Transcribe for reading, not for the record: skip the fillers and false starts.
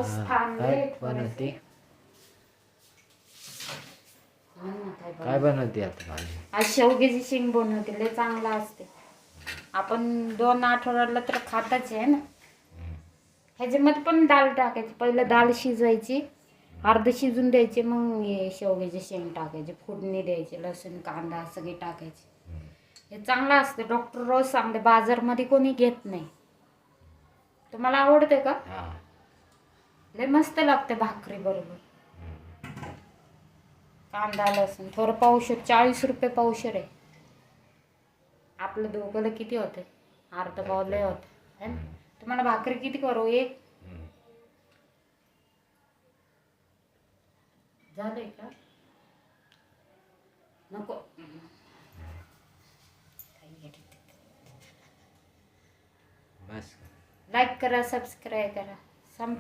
पाऊस थांबले बनवते काय बनवते आता भाजी? आज शेवग्याची शेंग बनवते, लय चांगला असते. आपण 2 आठवड्याला तर खाताच आहे ना. ह्याच्यामध्ये पण डाळ टाकायची, पहिलं डाळ शिजवायची, अर्ध शिजून द्यायचे, मग हे शेवग्याची शेंग टाकायची, फोडणी द्यायची, लसूण कांदा सगळे टाकायचे. हे चांगलं असतं, डॉक्टर रोज सांगते, बाजारमध्ये कोणी घेत नाही. तुम्हाला आवडते का? लय मस्त लागते भाकरी बरोबर. कांदा लसूण थोडं पावशेर, 40 रुपये पावशेर आहे. आपलं दोघंला किती होते? अर्ध पाव लय होते है ना. तुम्हाला भाकरी किती करू? एक झालंय का? नको. बस. लाईक करा, सबस्क्राईब करा.